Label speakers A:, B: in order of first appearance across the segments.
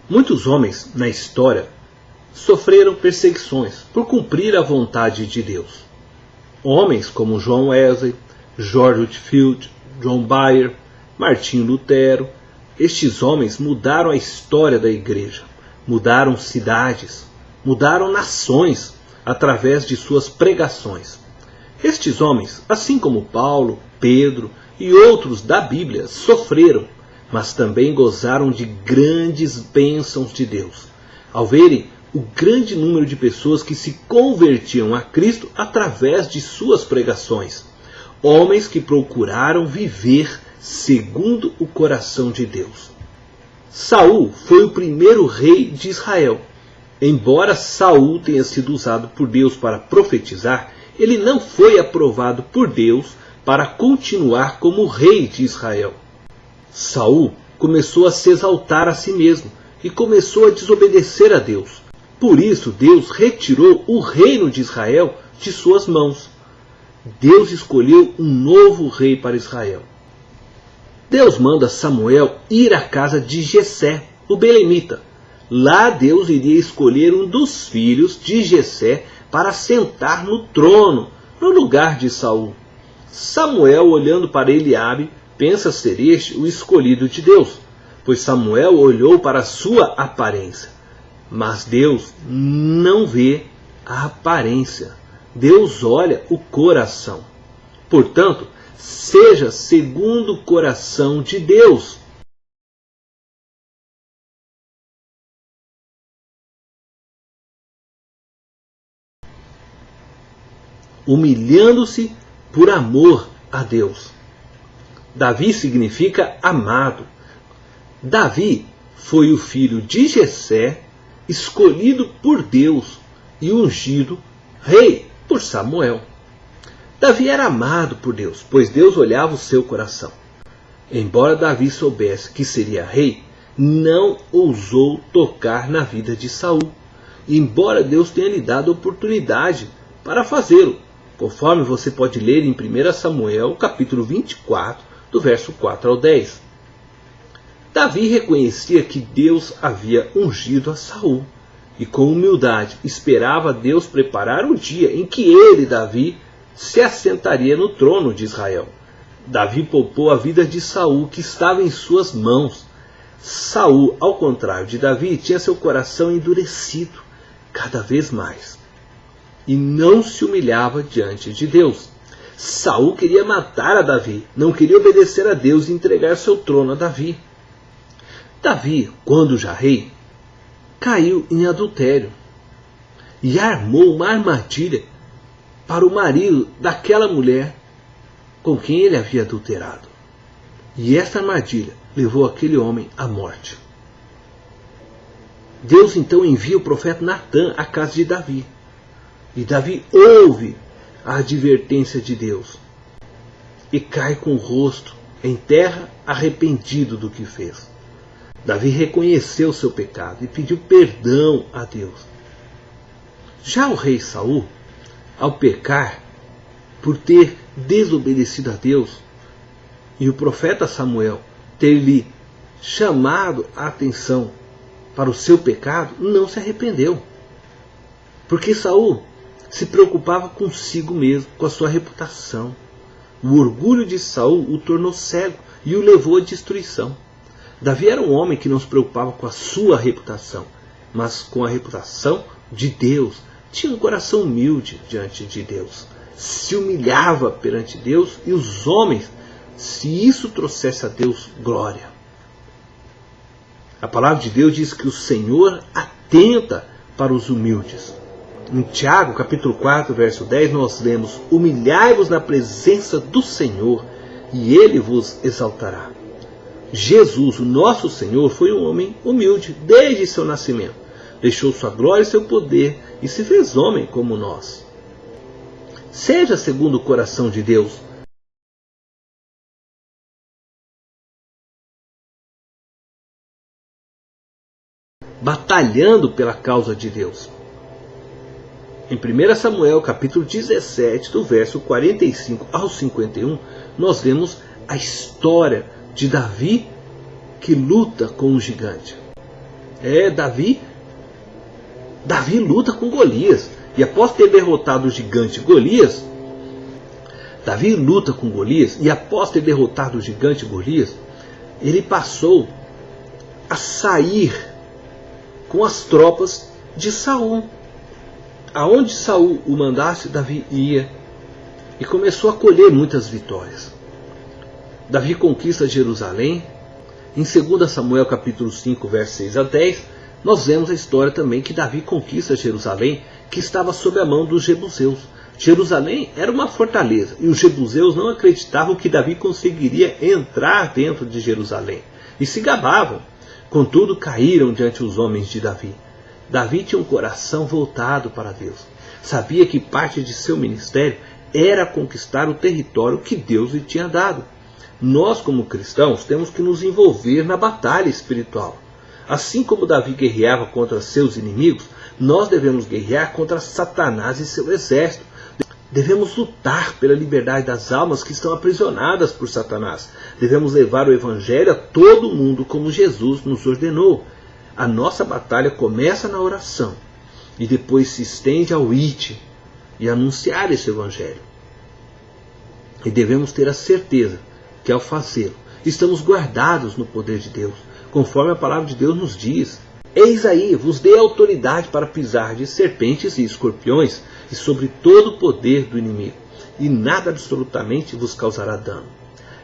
A: Muitos homens na história sofreram perseguições por cumprir a vontade de Deus. Homens como John Wesley, George Whitefield, John Bayer, Martinho Lutero, estes homens mudaram a história da igreja, mudaram cidades, mudaram nações através de suas pregações. Estes homens, assim como Paulo, Pedro e outros da Bíblia, sofreram, mas também gozaram de grandes bênçãos de Deus, ao verem o grande número de pessoas que se convertiam a Cristo através de suas pregações. Homens que procuraram viver segundo o coração de Deus. Saul foi o primeiro rei de Israel. Embora Saul tenha sido usado por Deus para profetizar, ele não foi aprovado por Deus para continuar como rei de Israel. Saul começou a se exaltar a si mesmo e começou a desobedecer a Deus. Por isso, Deus retirou o reino de Israel de suas mãos. Deus escolheu um novo rei para Israel. Deus manda Samuel ir à casa de Jessé, o belemita. Lá Deus iria escolher um dos filhos de Jessé para sentar no trono, no lugar de Saul. Samuel, olhando para Eliabe, pensa ser este o escolhido de Deus, pois Samuel olhou para sua aparência. Mas Deus não vê a aparência. Deus olha o coração. Portanto, seja segundo o coração de Deus. Humilhando-se por amor a Deus. Davi significa amado. Davi foi o filho de Jessé, escolhido por Deus e ungido rei por Samuel. Davi era amado por Deus, pois Deus olhava o seu coração. Embora Davi soubesse que seria rei, não ousou tocar na vida de Saul, embora Deus tenha lhe dado oportunidade para fazê-lo, conforme você pode ler em 1 Samuel, capítulo 24, do verso 4 ao 10. Davi reconhecia que Deus havia ungido a Saul, e com humildade esperava Deus preparar o dia em que ele, Davi, se assentaria no trono de Israel. Davi poupou a vida de Saul, que estava em suas mãos. Saul, ao contrário de Davi, tinha seu coração endurecido cada vez mais e não se humilhava diante de Deus. Saul queria matar a Davi, não queria obedecer a Deus e entregar seu trono a Davi. Davi, quando já rei, caiu em adultério e armou uma armadilha para o marido daquela mulher com quem ele havia adulterado. E essa armadilha levou aquele homem à morte. Deus então envia o profeta Natã à casa de Davi. E Davi ouve a advertência de Deus e cai com o rosto em terra, arrependido do que fez. Davi reconheceu seu pecado e pediu perdão a Deus. Já o rei Saul, ao pecar por ter desobedecido a Deus, e o profeta Samuel ter lhe chamado a atenção para o seu pecado, não se arrependeu. Porque Saul se preocupava consigo mesmo, com a sua reputação. O orgulho de Saul o tornou cego e o levou à destruição. Davi era um homem que não se preocupava com a sua reputação, mas com a reputação de Deus. Tinha um coração humilde diante de Deus. Se humilhava perante Deus e os homens, se isso trouxesse a Deus glória. A palavra de Deus diz que o Senhor atenta para os humildes. Em Tiago, capítulo 4, verso 10, nós lemos: humilhai-vos na presença do Senhor, e Ele vos exaltará. Jesus, o nosso Senhor, foi um homem humilde desde seu nascimento. Deixou sua glória e seu poder e se fez homem como nós. Seja segundo o coração de Deus. Batalhando pela causa de Deus. Em 1 Samuel, capítulo 17, do verso 45 ao 51, nós vemos a história de Davi que luta com um gigante. Davi luta com Golias. E após ter derrotado o gigante Golias, ele passou a sair com as tropas de Saul. Aonde Saul o mandasse, Davi ia e começou a colher muitas vitórias. Davi conquista Jerusalém. Em 2 Samuel capítulo 5, versos 6 a 10, nós vemos a história também que Davi conquista Jerusalém, que estava sob a mão dos jebuseus. Jerusalém era uma fortaleza e os jebuseus não acreditavam que Davi conseguiria entrar dentro de Jerusalém e se gabavam. Contudo, caíram diante os homens de Davi. Davi tinha um coração voltado para Deus. Sabia que parte de seu ministério era conquistar o território que Deus lhe tinha dado. Nós, como cristãos, temos que nos envolver na batalha espiritual. Assim como Davi guerreava contra seus inimigos, nós devemos guerrear contra Satanás e seu exército. Devemos lutar pela liberdade das almas que estão aprisionadas por Satanás. Devemos levar o Evangelho a todo mundo como Jesus nos ordenou. A nossa batalha começa na oração e depois se estende ao ir e anunciar esse Evangelho. E devemos ter a certeza que ao fazê-lo, estamos guardados no poder de Deus, conforme a palavra de Deus nos diz. Eis aí, vos dei autoridade para pisar de serpentes e escorpiões e sobre todo o poder do inimigo, e nada absolutamente vos causará dano.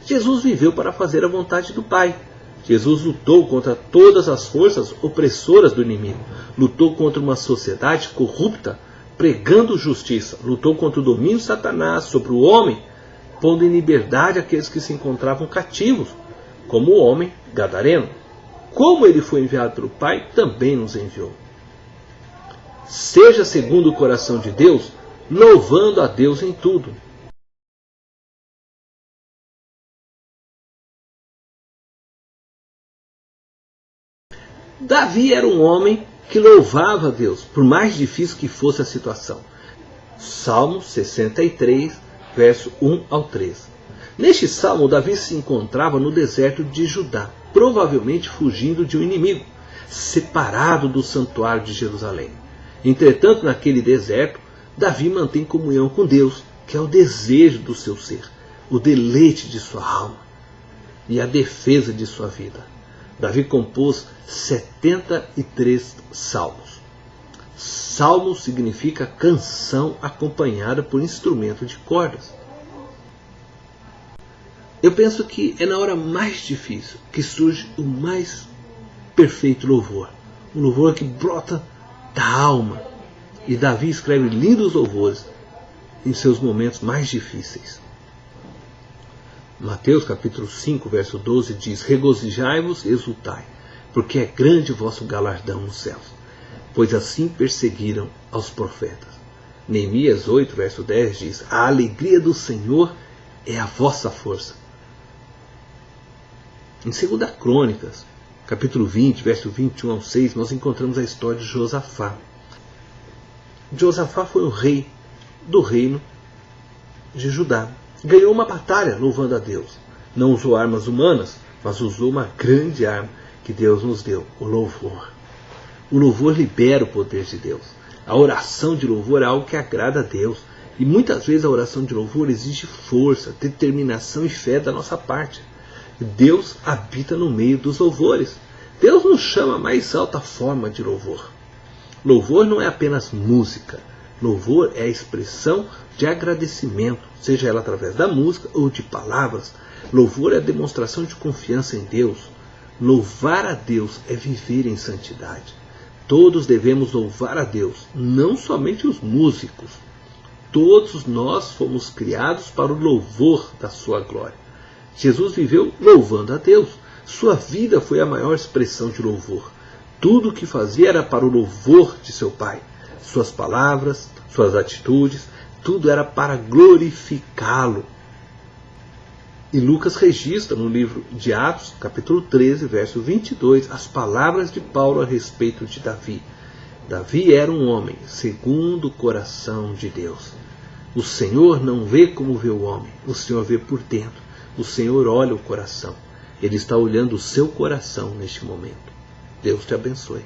A: Jesus viveu para fazer a vontade do Pai. Jesus lutou contra todas as forças opressoras do inimigo, lutou contra uma sociedade corrupta, pregando justiça, lutou contra o domínio de Satanás sobre o homem, pondo em liberdade aqueles que se encontravam cativos, como o homem gadareno. Como ele foi enviado pelo Pai, também nos enviou. Seja segundo o coração de Deus, louvando a Deus em tudo. Davi era um homem que louvava a Deus, por mais difícil que fosse a situação. Salmo 63, verso 1 ao 3. Neste salmo, Davi se encontrava no deserto de Judá, provavelmente fugindo de um inimigo, separado do santuário de Jerusalém. Entretanto, naquele deserto, Davi mantém comunhão com Deus, que é o desejo do seu ser, o deleite de sua alma e a defesa de sua vida. Davi compôs 73 salmos. Salmo significa canção acompanhada por instrumento de cordas. Eu penso que é na hora mais difícil que surge o mais perfeito louvor. Um louvor que brota da alma. E Davi escreve lindos louvores em seus momentos mais difíceis. Mateus capítulo 5, verso 12 diz: regozijai-vos e exultai, porque é grande o vosso galardão nos céus, pois assim perseguiram aos profetas. Neemias 8, verso 10 diz: a alegria do Senhor é a vossa força. Em 2 Crônicas, capítulo 20, verso 21 ao 6, nós encontramos a história de Josafá. Josafá foi o rei do reino de Judá. Ganhou uma batalha louvando a Deus. Não usou armas humanas, mas usou uma grande arma que Deus nos deu, o louvor. O louvor libera o poder de Deus. A oração de louvor é algo que agrada a Deus. E muitas vezes a oração de louvor exige força, determinação e fé da nossa parte. Deus habita no meio dos louvores. Deus nos chama à mais alta forma de louvor. Louvor não é apenas música. Louvor é a expressão de agradecimento, seja ela através da música ou de palavras. Louvor é a demonstração de confiança em Deus. Louvar a Deus é viver em santidade. Todos devemos louvar a Deus, não somente os músicos. Todos nós fomos criados para o louvor da sua glória. Jesus viveu louvando a Deus. Sua vida foi a maior expressão de louvor. Tudo o que fazia era para o louvor de seu Pai. Suas palavras, suas atitudes, tudo era para glorificá-lo. E Lucas registra no livro de Atos, capítulo 13, verso 22, as palavras de Paulo a respeito de Davi. Davi era um homem segundo o coração de Deus. O Senhor não vê como vê o homem, o Senhor vê por dentro. O Senhor olha o coração. Ele está olhando o seu coração neste momento. Deus te abençoe.